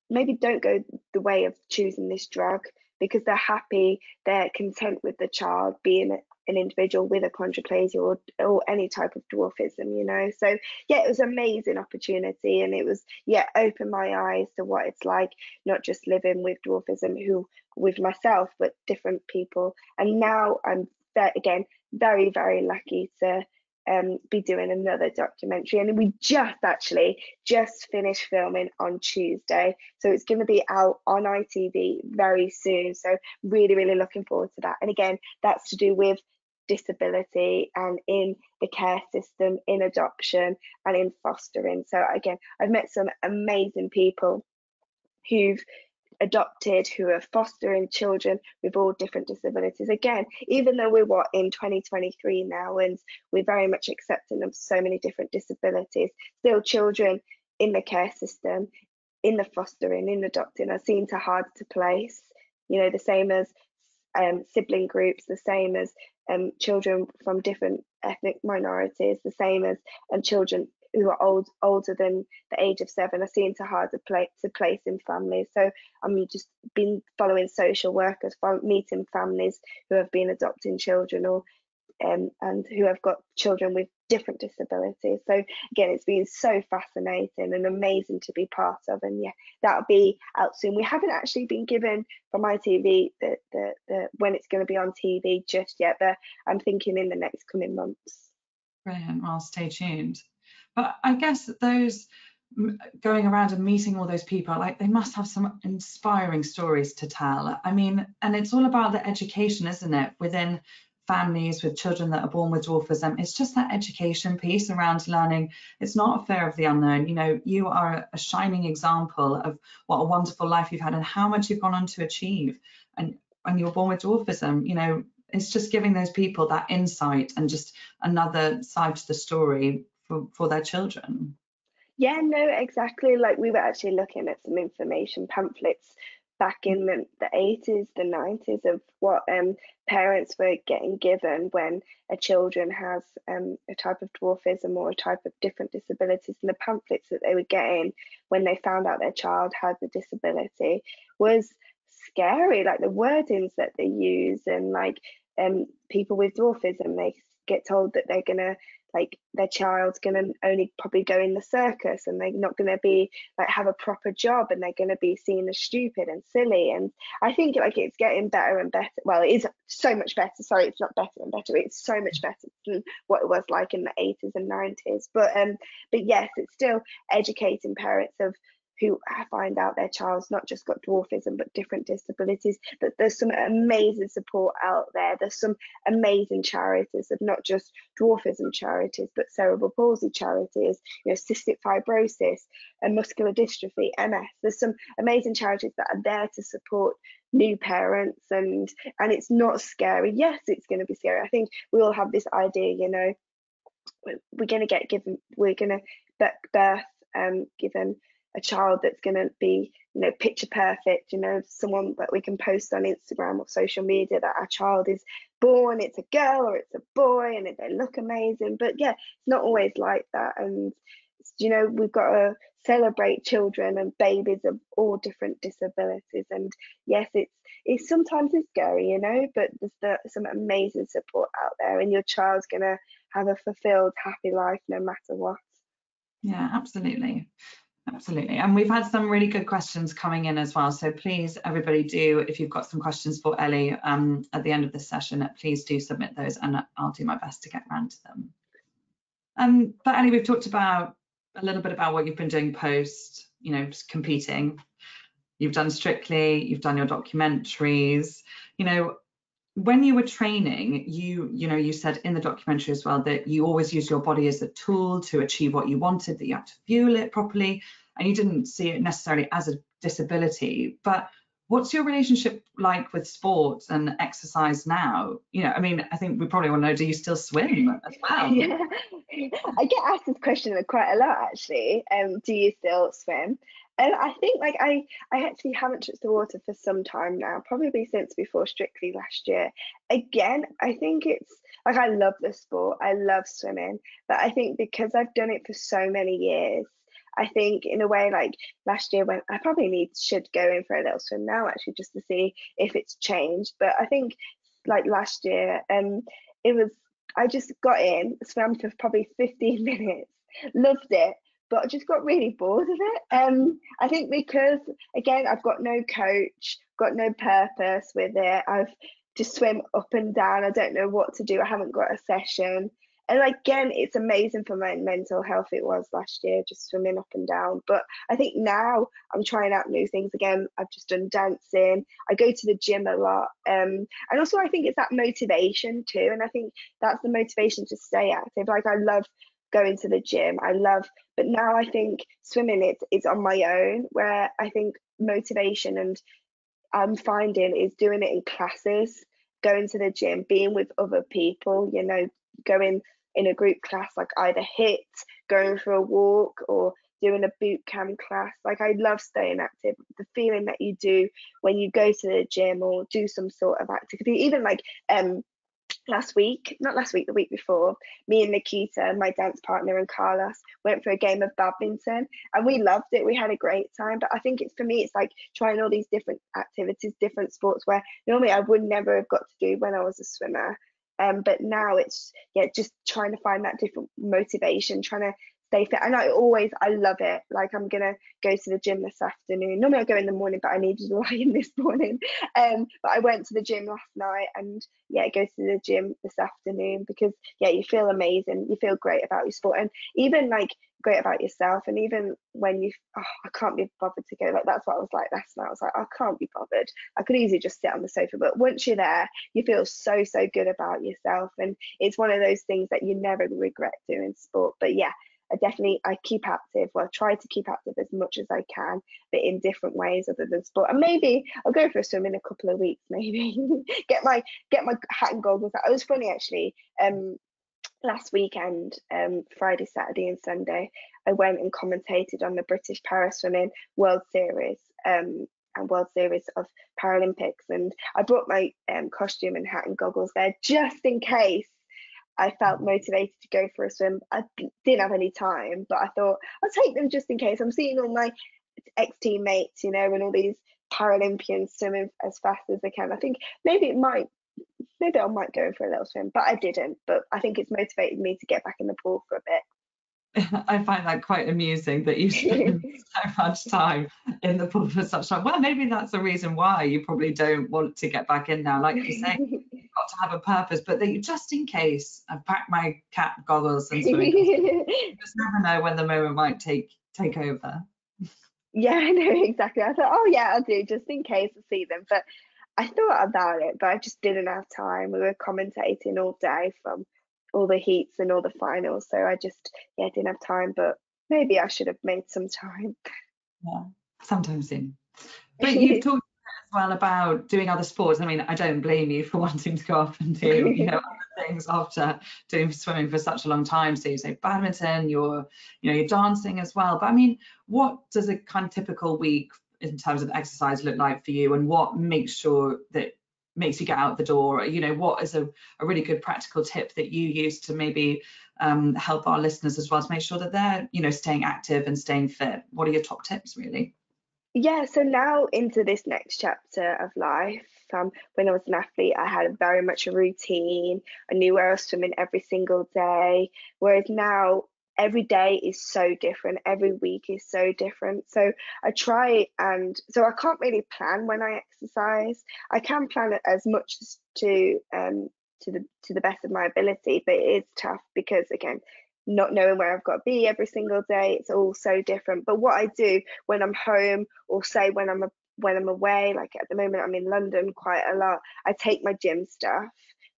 maybe don't go the way of choosing this drug, because they're happy, they're content with the child being an individual with achondroplasia or any type of dwarfism, you know. So yeah, it was an amazing opportunity, and it was opened my eyes to what it's like, not just living with dwarfism with myself, but different people. And now I'm very, very lucky to be doing another documentary, and we just finished filming on Tuesday, so it's going to be out on ITV very soon. So really, really looking forward to that. And again, that's to do with disability and in the care system, in adoption and in fostering. So again, I've met some amazing people who've adopted, who are fostering children with all different disabilities. Again, even though we're in 2023 now, and we're very much accepting of so many different disabilities, still children in the care system, in the fostering, in adopting, are seen to hard to place, you know, the same as sibling groups, the same as children from different ethnic minorities, the same as children who are older than the age of 7 are seen to harder to place in families. So I'm just been following social workers, meeting families who have been adopting children or and who have got children with different disabilities. So again, it's been so fascinating and amazing to be part of, and yeah, that'll be out soon. We haven't actually been given from ITV the when it's going to be on TV just yet, but I'm thinking in the next coming months. Brilliant. Well, stay tuned. But I guess those going around and meeting all those people, like, they must have some inspiring stories to tell. I mean, and it's all about the education, isn't it, within families with children that are born with dwarfism. It's just that education piece around learning. It's not a fear of the unknown. You know, you are a shining example of what a wonderful life you've had and how much you've gone on to achieve. And when you were born with dwarfism, you know, it's just giving those people that insight and just another side to the story for their children. Yeah, no, exactly. Like, we were actually looking at some information pamphlets back in the 80s, the 90s, of what parents were getting given when a children has a type of dwarfism or a type of different disabilities, and the pamphlets that they were getting when they found out their child had the disability was scary. Like, the wordings that they use, and like people with dwarfism, they get told that they're gonna, like, their child's gonna only probably go in the circus, and they're not gonna be like have a proper job, and they're gonna be seen as stupid and silly. And I think like it's getting better and better. Well, it is so much better. Sorry, it's not better and better. It's so much better than what it was like in the 80s and 90s. But yes, it's still educating parents of who find out their child's not just got dwarfism but different disabilities, that there's some amazing support out there. There's some amazing charities, of not just dwarfism charities but cerebral palsy charities, you know, cystic fibrosis and muscular dystrophy, MS. There's some amazing charities that are there to support new parents, and it's not scary. Yes, it's going to be scary. I think we all have this idea, you know, we're going to birth given a child that's going to be, you know, picture perfect, you know, someone that we can post on Instagram or social media that our child is born, it's a girl or it's a boy, and they look amazing. But yeah, it's not always like that. And you know, we've got to celebrate children and babies of all different disabilities. And yes, it's sometimes it's scary, you know, but there's some amazing support out there, and your child's gonna have a fulfilled, happy life no matter what. Yeah, absolutely. Absolutely. And we've had some really good questions coming in as well. So please, everybody, do, if you've got some questions for Ellie at the end of this session, please do submit those, and I'll do my best to get around to them. But Ellie, we've talked about a little bit about what you've been doing post, you know, competing. You've done Strictly, you've done your documentaries. You know, when you were training, you said in the documentary as well that you always use your body as a tool to achieve what you wanted, that you have to fuel it properly, and you didn't see it necessarily as a disability. But what's your relationship like with sport and exercise now? You know, I mean, I think we probably want to know, do you still swim as well? Yeah, I get asked this question quite a lot, actually. Do you still swim? And I think like I actually haven't touched the water for some time now, probably since before Strictly last year. Again, I think it's like, I love the sport, I love swimming, but I think because I've done it for so many years, I think in a way, like last year, when I probably should go in for a little swim now, actually, just to see if it's changed. But I think like last year, I just got in, swam for probably 15 minutes, loved it, but I just got really bored of it. I think because, again, I've got no coach, got no purpose with it. I've just swim up and down. I don't know what to do. I haven't got a session. And again, it's amazing for my mental health. It was last year, just swimming up and down. But I think now I'm trying out new things again. I've just done dancing. I go to the gym a lot. And also I think it's that motivation too. And I think that's the motivation to stay active. Like, I love going to the gym, but now I think swimming, it's on my own, where I think motivation and I'm finding is doing it in classes, going to the gym, being with other people, you know, going in a group class, like either HIIT, going for a walk, or doing a boot camp class. Like, I love staying active. The feeling that you do when you go to the gym or do some sort of activity, even like the week before, me and Nikita, my dance partner, and Carlos went for a game of badminton, and we loved it. We had a great time. But I think for me, it's like trying all these different activities, different sports where normally I would never have got to do when I was a swimmer. But now it's just trying to find that different motivation, trying to stay fit. And I love it. Like, I'm gonna go to the gym this afternoon. Normally I go in the morning, but I needed a lie in this morning. But I went to the gym last night, and go to the gym this afternoon, because you feel amazing. You feel great about your sport, and even like great about yourself. And even when I can't be bothered to go, like that's what I was like last night. I was like, I can't be bothered. I could easily just sit on the sofa. But once you're there, you feel so good about yourself, and it's one of those things that you never regret doing sport. But I keep active. Well, I try to keep active as much as I can, but in different ways other than sport. And maybe I'll go for a swim in a couple of weeks. Maybe get my hat and goggles out. It was funny actually. Last weekend, Friday, Saturday, and Sunday, I went and commentated on the British Paraswimming World Series and World Series of Paralympics, and I brought my costume and hat and goggles there just in case I felt motivated to go for a swim. I didn't have any time, but I thought I'll take them just in case. I'm seeing all my ex-teammates, and all these Paralympians swimming as fast as they can. I think maybe I might go for a little swim, but I didn't. But I think it's motivated me to get back in the pool for a bit. I find that quite amusing that you spend so much time in the pool for such time. Well, maybe that's the reason why you probably don't want to get back in now. Like you say, you've got to have a purpose, but that you, just in case, I've packed my cat goggles and swimming costume. You just never know when the moment might take over. Yeah, I know, exactly. I thought, I'll do just in case I see them. But I thought about it, but I just didn't have time. We were commentating all day from all the heats and all the finals, so I just didn't have time. But maybe I should have made some time. Yeah, sometime soon. But you've talked as well about doing other sports. I mean, I don't blame you for wanting to go off and do other things after doing swimming for such a long time. So you say badminton, you're dancing as well. But I mean, what does a kind of typical week in terms of exercise look like for you, and what makes sure that makes you get out the door? What is a really good practical tip that you use to maybe help our listeners as well to make sure that they're staying active and staying fit? What are your top tips really? So now into this next chapter of life, when I was an athlete, I had very much a routine. I knew where I was swimming every single day, whereas now every day is so different, every week is so different. So I try, and so I can't really plan when I exercise. I can plan it as much as to the best of my ability, but it is tough because, again, not knowing where I've got to be every single day, it's all so different. But what I do when I'm home, or say when I'm away, like at the moment I'm in London quite a lot, I take my gym stuff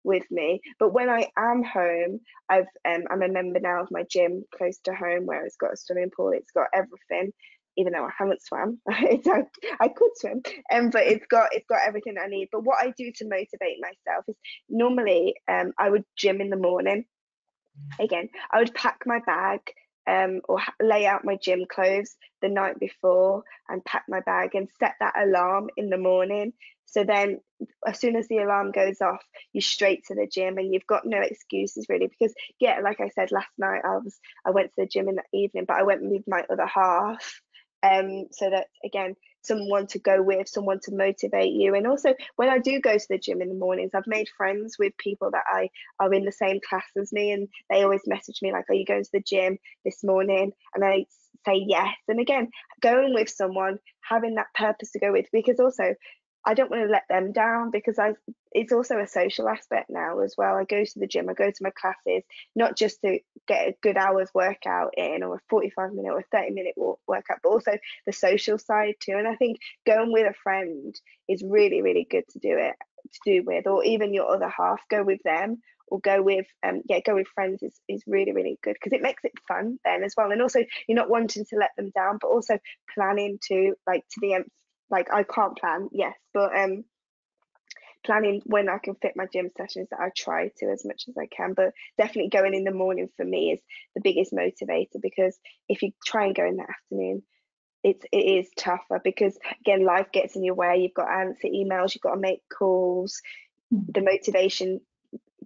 with me. But when I am home, I'm a member now of my gym close to home, where it's got a swimming pool, it's got everything. Even though I haven't swam, I could swim, but it's got everything I need. But what I do to motivate myself is normally I would gym in the morning. Again, I would pack my bag or lay out my gym clothes the night before and pack my bag and set that alarm in the morning. So then as soon as the alarm goes off, you're straight to the gym, and you've got no excuses really, because like I said, last night I went to the gym in the evening, but I went with my other half, so that, again, someone to go with, someone to motivate you. And also when I do go to the gym in the mornings, I've made friends with people that are in the same class as me, and they always message me like, are you going to the gym this morning? And I say yes. And again, going with someone, having that purpose to go with, because also I don't want to let them down, because it's also a social aspect now as well. I go to the gym, I go to my classes, not just to get a good hour's workout in, or a 45-minute or a 30-minute workout, but also the social side too. And I think going with a friend is really, really good to do with, or even your other half, go with them, or go with friends is really, really good, because it makes it fun then as well. And also you're not wanting to let them down, but also planning to the end. Like, I can't plan, yes, but planning when I can fit my gym sessions, that I try to as much as I can. But definitely going in the morning for me is the biggest motivator, because if you try and go in the afternoon, it is tougher, because again, life gets in your way. You've got to answer emails, you've got to make calls. The motivation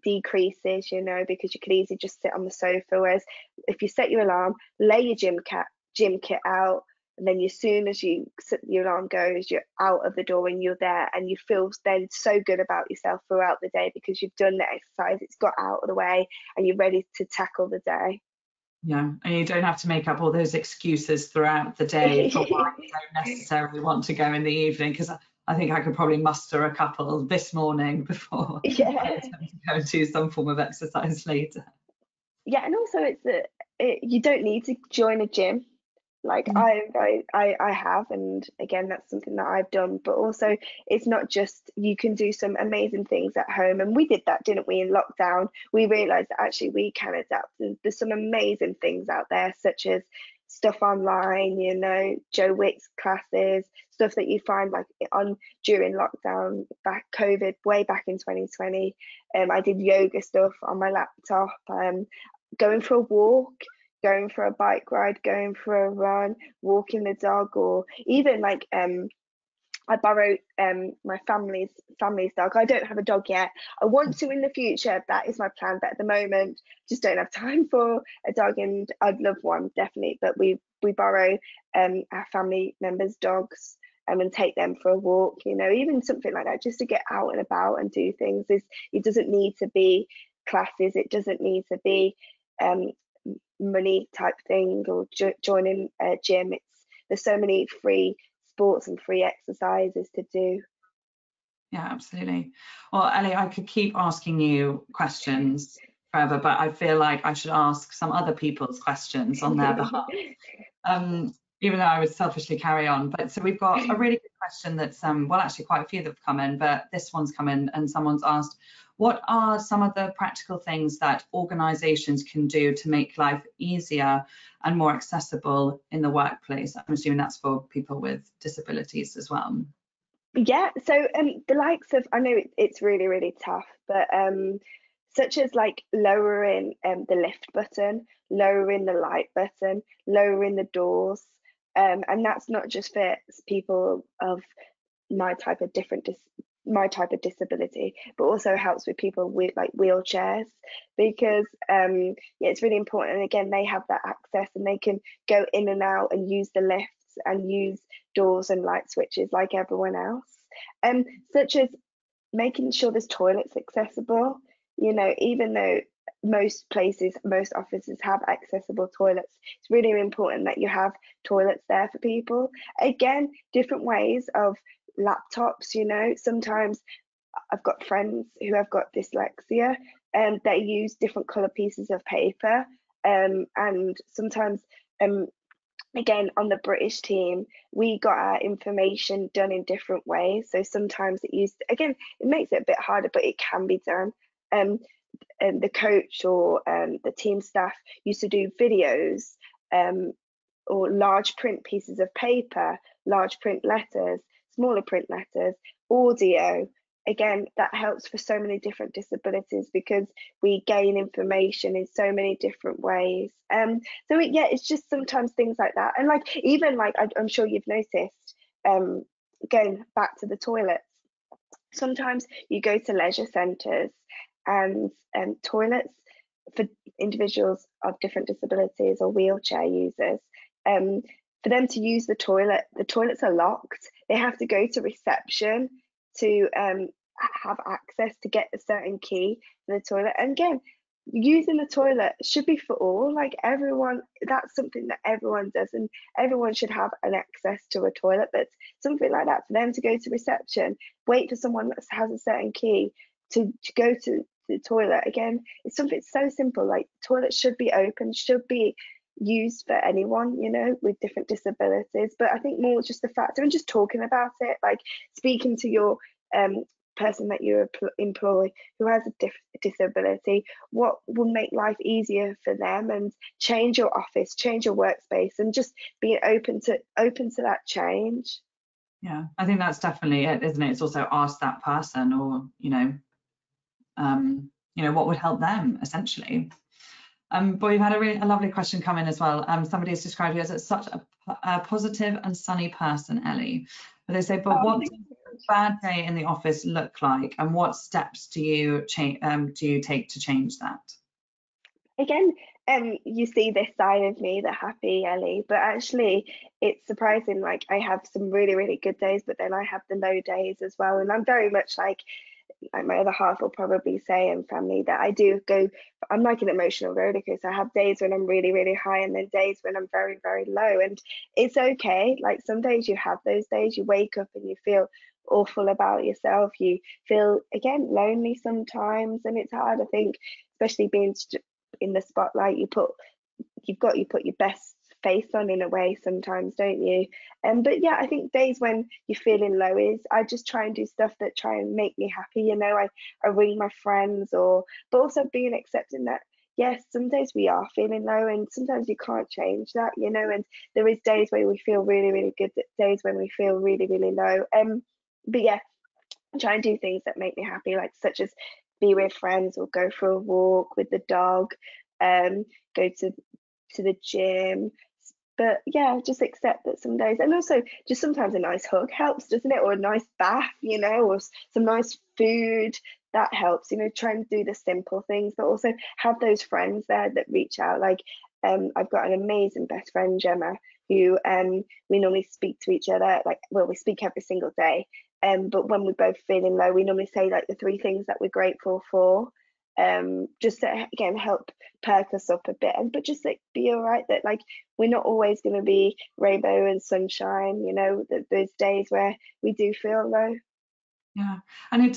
decreases, you know, because you could easily just sit on the sofa. Whereas if you set your alarm, lay your gym kit out, and then as soon as your alarm goes, you're out of the door and you're there, and you feel then so good about yourself throughout the day because you've done the exercise, it's got out of the way, and you're ready to tackle the day. Yeah, and you don't have to make up all those excuses throughout the day for why you don't necessarily want to go in the evening, because I think I could probably muster a couple this morning before I attempt to go and do some form of exercise later. Yeah, and also you don't need to join a gym. Like I have, and again, that's something that I've done. But also, it's not just, you can do some amazing things at home, and we did that, didn't we? In lockdown, we realised that actually we can adapt, and there's some amazing things out there, such as stuff online, you know, Joe Wick's classes, stuff that you find like during lockdown, COVID, way back in 2020. I did yoga stuff on my laptop, going for a walk, going for a bike ride, going for a run, walking the dog, or even like I borrowed my family's dog. I don't have a dog yet. I want to in the future. That is my plan. But at the moment, just don't have time for a dog, and I'd love one definitely. But we borrow our family members' dogs and take them for a walk. You know, even something like that, just to get out and about and do things. It doesn't need to be classes. It doesn't need to be money type thing or joining a gym. There's so many free sports and free exercises to do. Yeah, absolutely. Well, Ellie, I could keep asking you questions forever, but I feel like I should ask some other people's questions on their behalf, even though I would selfishly carry on. But so we've got a really good question that's well, actually quite a few that have come in, but this one's come in and someone's asked, what are some of the practical things that organizations can do to make life easier and more accessible in the workplace? I'm assuming that's for people with disabilities as well. Yeah, so the likes of, I know it's really, really tough, but such as like lowering the lift button, lowering the light button, lowering the doors, and that's not just for people of my type of disability, but also helps with people with like wheelchairs, because yeah, it's really important. And again, they have that access and they can go in and out and use the lifts and use doors and light switches like everyone else. Such as making sure there's toilets accessible. You know, even though most offices have accessible toilets, it's really important that you have toilets there for people. Again, different ways of laptops, you know, sometimes I've got friends who have got dyslexia and they use different color pieces of paper, and sometimes again, on the British team, we got our information done in different ways. So sometimes it makes it a bit harder, but it can be done. And the coach or the team staff used to do videos or large print pieces of paper, large print letters, smaller print letters, audio. Again, that helps for so many different disabilities because we gain information in so many different ways. So it's just sometimes things like that. And like, even like, I'm sure you've noticed, going back to the toilets, sometimes you go to leisure centres and toilets for individuals of different disabilities or wheelchair users, for them to use the toilets are locked. They have to go to reception to have access to get a certain key for the toilet. And again, using the toilet should be for all, like everyone, that's something that everyone does, and everyone should have an access to a toilet. But something like that, for them to go to reception, wait for someone that has a certain key to go to the toilet, again, it's something so simple. Like, toilets should be open, should be used for anyone, you know, with different disabilities. But I think more just the fact of just talking about it, like speaking to your person that you employ who has a disability, what will make life easier for them, and change your office, change your workspace, and just being open to that change. Yeah, I think that's definitely it, isn't it? It's also ask that person, or what would help them essentially. But we've had a lovely question come in as well. Somebody has described you as such a positive and sunny person, Ellie. But they say, but what a bad day in the office look like, and what steps do you take to change that? Again, you see this side of me, the happy Ellie, but actually it's surprising. Like, I have some really, really good days, but then I have the low days as well. And I'm very much like my other half will probably say, and family, that I'm like an emotional roller coaster. I have days when I'm really, really high, and then days when I'm very, very low. And it's okay. Like, some days you have those days, you wake up and you feel awful about yourself. You feel, again, lonely sometimes, and it's hard. I think, especially being in the spotlight, you put your best face on in a way sometimes, don't you? But yeah, I think days when you're feeling low is I just try and do stuff that try and make me happy. You know, I ring my friends, but also being accepting that yes, some days we are feeling low, and sometimes you can't change that, you know. And there is days where we feel really, really good, days when we feel really, really low. But yeah, try and do things that make me happy, like such as be with friends or go for a walk with the dog, go to the gym. But yeah, just accept that some days, and also just sometimes a nice hug helps, doesn't it? Or a nice bath, you know, or some nice food, that helps, you know. Try and do the simple things, but also have those friends there that reach out. Like, I've got an amazing best friend, Gemma, who we normally speak to each other, like, well, we speak every single day. But when we're both feeling low, we normally say like the 3 things that we're grateful for, just to again help perk us up a bit, but just like be all right, that like we're not always going to be rainbow and sunshine, you know, that there's days where we do feel low. Yeah, and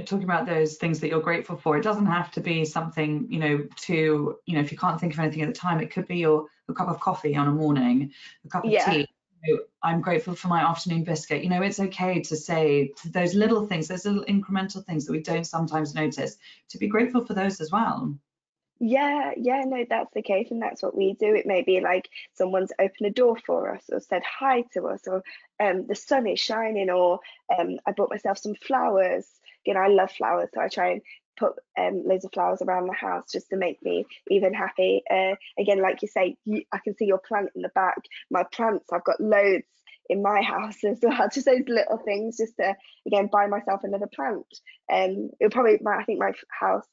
talking about those things that you're grateful for, it doesn't have to be something, you know, if you can't think of anything at the time, it could be your cup of coffee on a morning, a cup of tea. You know, I'm grateful for my afternoon biscuit. You know, it's okay to say those little things, those little incremental things that we don't sometimes notice, to be grateful for those as well. Yeah, no, that's the case, and that's what we do. It may be like someone's opened a door for us or said hi to us, or the sun is shining, or I bought myself some flowers. You know, I love flowers, so I try and put loads of flowers around the house just to make me even happy. Again, like you say, I can see your plant in the back. My plants, I've got loads in my house as well. Just those little things, just to again buy myself another plant. It'll probably, I think my house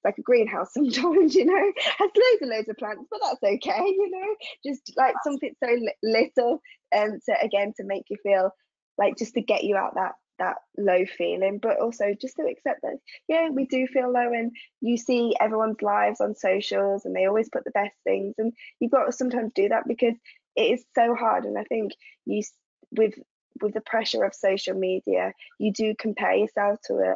like a greenhouse sometimes, you know, has loads of plants, but that's okay, you know. Just like something so little, to make you feel like, just to get you out that low feeling, but also just to accept that yeah, we do feel low. And you see everyone's lives on socials and they always put the best things, and you've got to sometimes do that because it is so hard. And I think with the pressure of social media, you do compare yourself to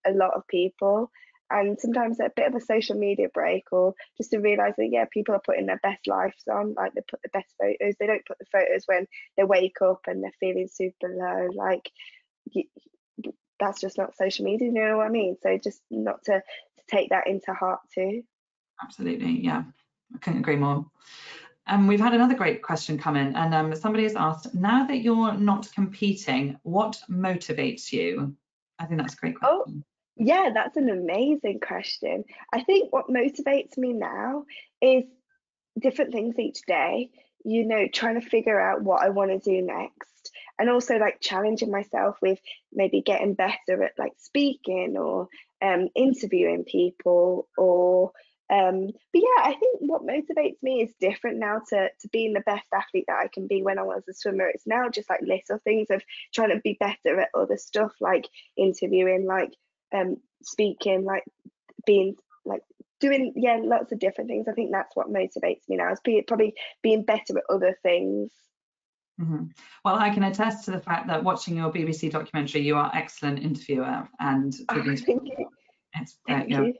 a lot of people, and sometimes a bit of a social media break, or just to realize that yeah, people are putting their best lives on, like they put the best photos, they don't put the photos when they wake up and they're feeling super low. Like, that's just not social media, you know what I mean? So just not to take that into heart too. Absolutely, yeah, I couldn't agree more. We've had another great question come in, and somebody has asked, now that you're not competing, what motivates you? I think that's a great question. Oh, yeah, that's an amazing question. I think what motivates me now is different things each day, you know, trying to figure out what I want to do next, and also like challenging myself with maybe getting better at like speaking or interviewing people, or but yeah, I think what motivates me is different now to being the best athlete that I can be when I was a swimmer. It's now just like little things of trying to be better at other stuff, like interviewing, like speaking, like being like doing lots of different things. I think that's what motivates me now, is probably being better at other things. Mm-hmm. Well, I can attest to the fact that watching your BBC documentary, you are excellent interviewer, and talking Thank you. it's Thank you're you.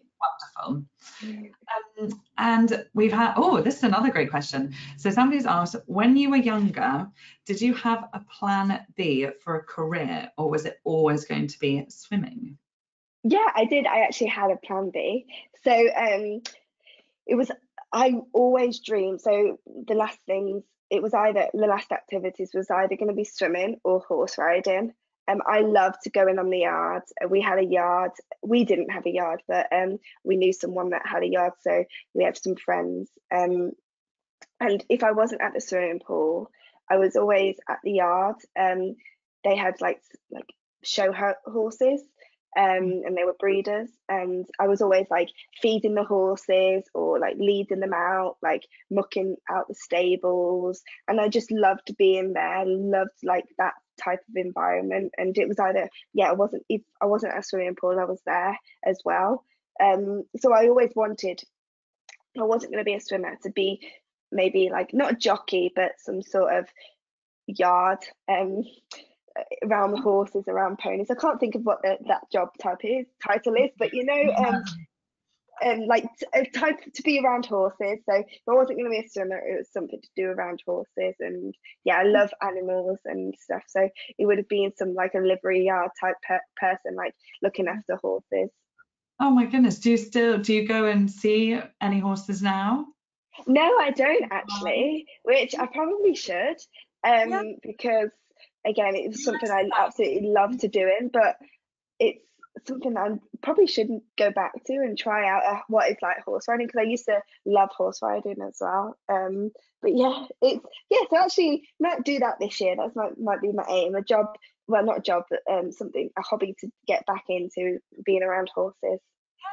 wonderful. And we've had, this is another great question. So somebody's asked, when you were younger, did you have a plan B for a career, or was it always going to be swimming? Yeah, I did. I actually had a plan B. So I always dreamed. So the last activities was either going to be swimming or horse riding. I loved to go in on the yard. We had a yard. We didn't have a yard, but we knew someone that had a yard, so we had some friends. And if I wasn't at the swimming pool, I was always at the yard. They had like show horses. And they were breeders, and I was always like feeding the horses or like leading them out, like mucking out the stables, and I just loved being there, loved like that type of environment. And it was either, yeah, if I wasn't at a swimming pool, I was there as well. So I always wanted, I wasn't going to be a swimmer, to be maybe like not a jockey but some sort of yard around the horses, around ponies. I can't think of what that job title is, but you know, like a type to be around horses. So if I wasn't going to be a swimmer, it was something to do around horses. And yeah, I love animals and stuff, so it would have been some like a livery yard type person, like looking after horses. Oh my goodness, do you go and see any horses now? No, I don't actually, which I probably should, because again, it's something I absolutely love to doing, but it's something I probably shouldn't go back to and try out what it's like horse riding, because I used to love horse riding as well. But yeah, so actually might do that this year. That's might be my aim. A job, well, not a job, but a hobby to get back into, being around horses.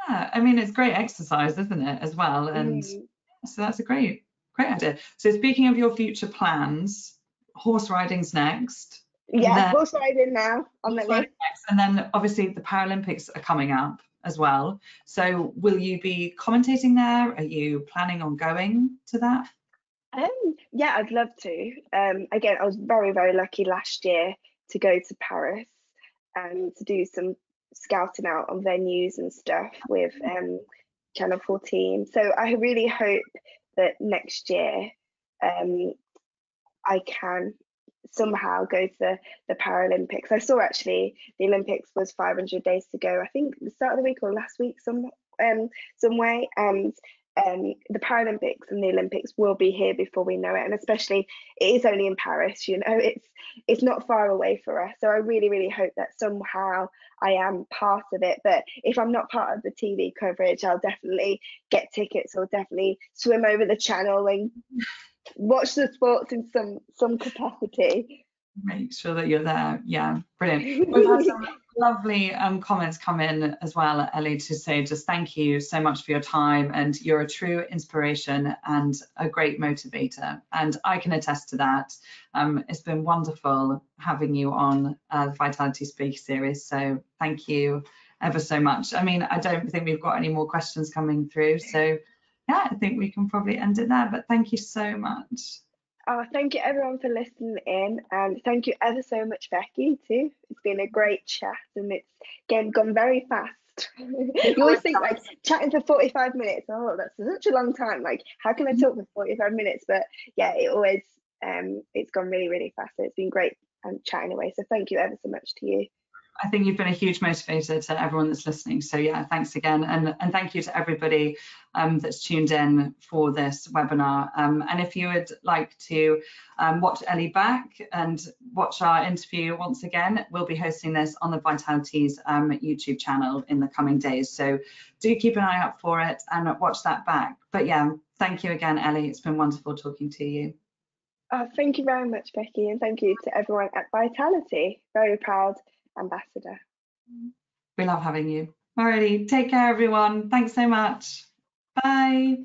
Yeah, I mean, it's great exercise, isn't it, as well? And so that's a great idea. So speaking of your future plans, horse riding's next. Yeah, horse riding now on the list. And then obviously the Paralympics are coming up as well. So will you be commentating there? Are you planning on going to that? Yeah, I'd love to. Again, I was very, very lucky last year to go to Paris and to do some scouting out on venues and stuff with Channel 14. So I really hope that next year I can somehow go to the Paralympics. I saw actually the Olympics was 500 days to go, I think the start of the week or last week, some way, and the Paralympics and the Olympics will be here before we know it. And especially, it is only in Paris, you know, it's not far away for us. So I really, really hope that somehow I am part of it. But if I'm not part of the TV coverage, I'll definitely get tickets, or definitely swim over the channel and watch the sports in some capacity. Make sure that you're there. Yeah, brilliant. We've had some lovely comments come in as well, Ellie, to say just thank you so much for your time, and you're a true inspiration and a great motivator, and I can attest to that. It's been wonderful having you on the Vitality Speaker Series, so thank you ever so much. I mean, I don't think we've got any more questions coming through, so yeah, I think we can probably end it there, but thank you so much. Oh, thank you everyone for listening in, and thank you ever so much, Becky, too. It's been a great chat, and it's again gone very fast. You always think like chatting for 45 minutes, oh, that's such a long time. Like, how can I talk for 45 minutes? But yeah, it always it's gone really, really fast. So it's been great chatting away. So thank you ever so much to you. I think you've been a huge motivator to everyone that's listening. So yeah, thanks again. And thank you to everybody that's tuned in for this webinar. And if you would like to watch Ellie back and watch our interview once again, we'll be hosting this on the Vitality's YouTube channel in the coming days. So do keep an eye out for it and watch that back. But yeah, thank you again, Ellie. It's been wonderful talking to you. Thank you very much, Becky. And thank you to everyone at Vitality. Very proud ambassador. We love having you. Alrighty, take care everyone. Thanks so much. Bye.